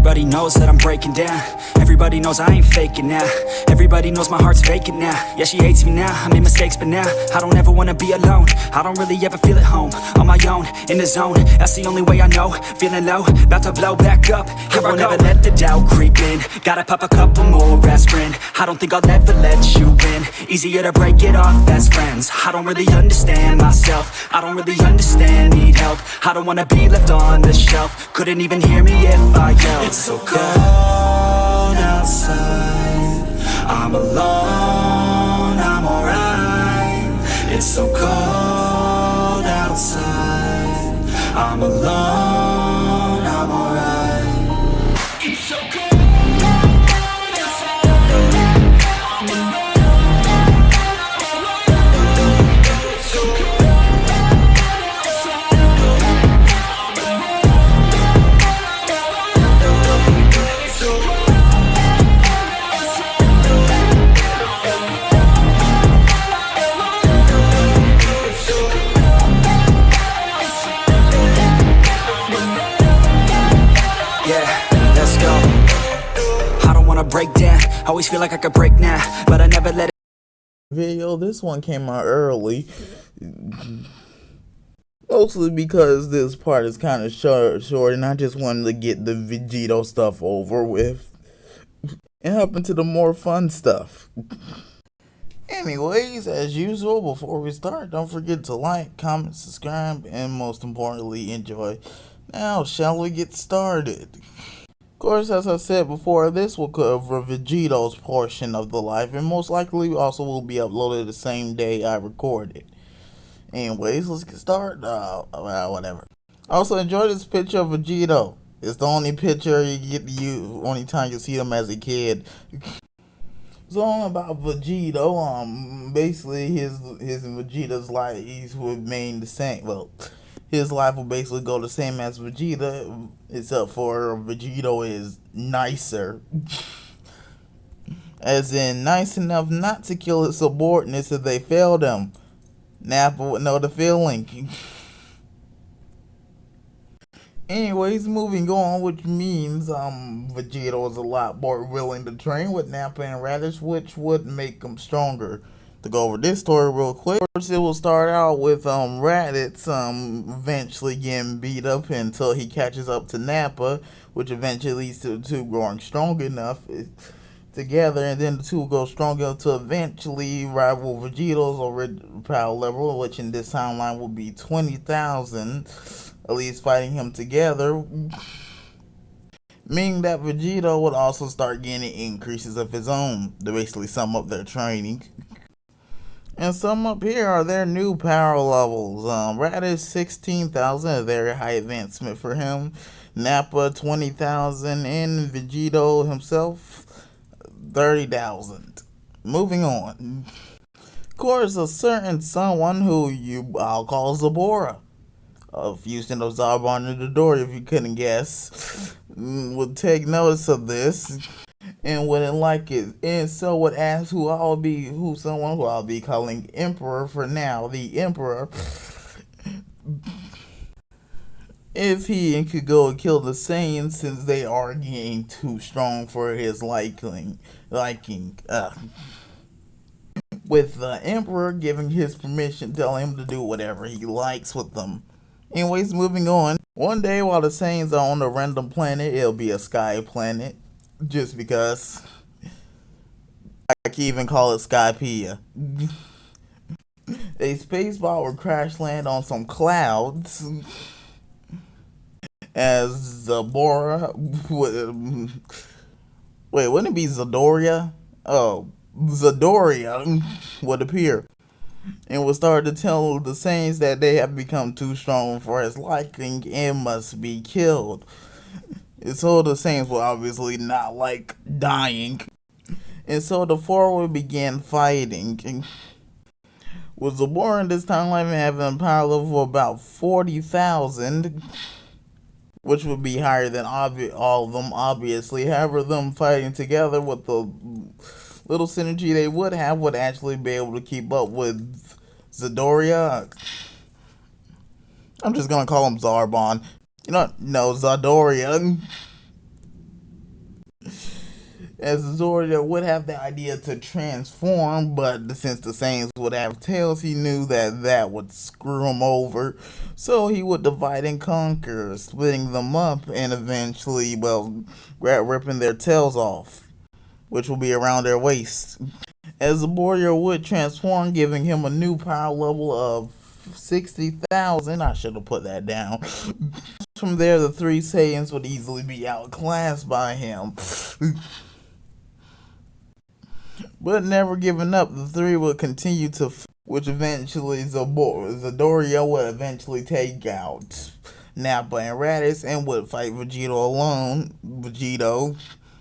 Everybody knows that I'm breaking down. Everybody knows I ain't faking now. Everybody knows my heart's vacant now. Yeah, she hates me now, I made mistakes, but now I don't ever wanna be alone. I don't really ever feel at home. On my own, in the zone, that's the only way I know. Feeling low, about to blow back up. Here I won't ever let the doubt creep in. Gotta pop a couple more aspirin. I don't think I'll ever let you in. Easier to break it off as friends. I don't really understand myself. I don't really understand, need help. I don't wanna be left on the shelf. Couldn't even hear me if I yelled. It's so cold outside, I'm alone, I'm alright. It's so cold outside, I'm alone, I'm alright. It's so cold. Break down, always feel like I could break now, but I never let it. Video, this one came out early, mostly because this part is kind of short, and I just wanted to get the Vegeito stuff over with and hop into the more fun stuff. Anyways, as usual, before we start, don't forget to like, comment, subscribe, and most importantly, enjoy. Now, shall we get started? Of course, as I said before, this will cover Vegeito's portion of the life, and most likely also will be uploaded the same day I record it. Anyways, let's get started. Whatever. Also, enjoy this picture of Vegeito. It's the only picture you get only time you see him as a kid. It's all about Vegeito. Basically, his Vegeta's life, he's remained the same. Well, his life will basically go the same as Vegeta, except for Vegeito is nicer. As in, nice enough not to kill his subordinates if they failed him. Nappa would know the feeling. Anyways, moving on, which means Vegeito is a lot more willing to train with Nappa and Radish, which would make him stronger. To go over this story real quick, first it will start out with Raditz eventually getting beat up until he catches up to Nappa, which eventually leads to the two growing strong enough together, and then the two go strong enough to eventually rival Vegeto's original power level, which in this timeline will be 20,000, at least fighting him together, meaning that Vegeito would also start getting increases of his own to basically sum up their training. And some up here are their new power levels. Radish 16,000, a very high advancement for him. Nappa 20,000, and Vegeito himself 30,000. Moving on. Of course, a certain someone who I'll call Zabora, a fusion of Zarbon and Dodoria, if you couldn't guess, would take notice of this and wouldn't like it, and so would ask someone who I'll be calling Emperor for now, the Emperor, if he could go and kill the Saiyans, since they are getting too strong for his liking. With the Emperor giving his permission, telling him to do whatever he likes with them. Anyways, moving on. One day while the Saiyans are on a random planet, it'll be a sky planet, just because I can even call it Skypea. A spaceball will crash land on some clouds as Zabora wouldn't it be Zadoria? Oh, Zadoria would appear and would start to tell the Saiyans that they have become too strong for his liking and must be killed. And so the Saiyans will obviously not like dying. And so the four will begin fighting. With Zabora in this timeline having a power level of about 40,000, which would be higher than all of them, obviously. However, them fighting together with the little synergy they would have would actually be able to keep up with Zadoria. I'm just gonna call him Zarbon. No, Zadoria. as Zordon would have the idea to transform, but since the Saiyans would have tails, he knew that that would screw him over. So he would divide and conquer, splitting them up and eventually, well, ripping their tails off, which will be around their waist. As the warrior would transform, giving him a new power level of 60,000. I should have put that down. From there, the three Saiyans would easily be outclassed by him. But never giving up, the three would continue to which eventually Zadoria would eventually take out Nappa and Raditz and would fight Vegito alone. Vegito,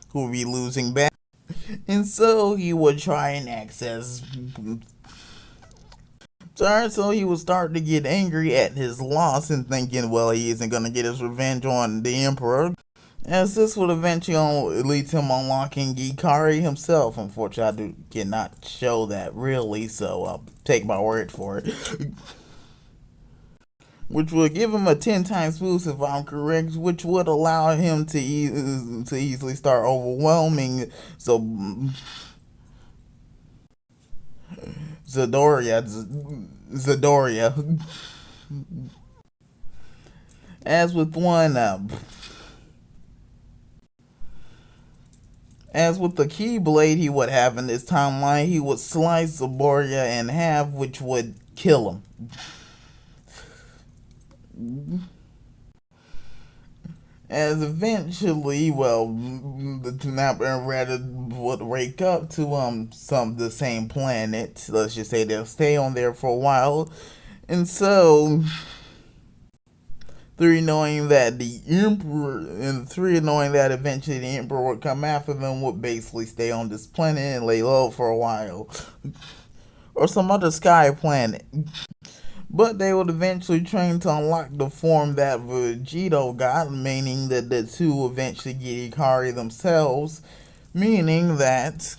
who would be losing back. And so he would try and access. So he would start to get angry at his loss and thinking, well, he isn't going to get his revenge on the Emperor. As this would eventually lead to him unlocking Ikari himself. Unfortunately, I cannot show that really, so I'll take my word for it. Which would give him a 10 times boost if I'm correct, which would allow him to easily start overwhelming Zadoria. As with the Keyblade he would have in this timeline, he would slice Zadoria in half, which would kill him. As eventually, well, the Nappa and Raditz would wake up to the same planet. Let's just say they'll stay on there for a while, and so three knowing that eventually the Emperor would come after them would basically stay on this planet and lay low for a while, or some other sky planet. But they would eventually train to unlock the form that Vegeito got, meaning that the two eventually get Ikari themselves, meaning that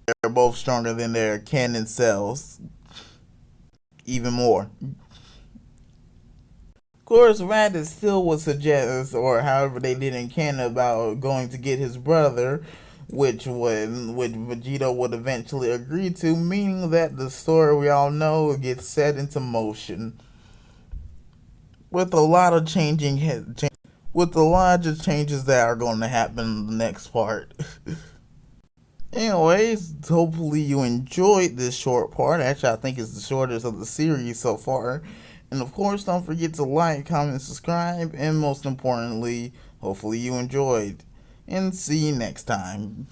they're both stronger than their canon selves, even more. Of course, Raditz still would suggest, or however they did in canon, about going to get his brother, which Vegeito would eventually agree to, meaning that the story we all know gets set into motion with a lot of changes that are going to happen in the next part. Anyways, hopefully you enjoyed this short part. Actually, I think it's the shortest of the series so far. And of course, don't forget to like, comment, subscribe, and most importantly, hopefully you enjoyed. And see you next time.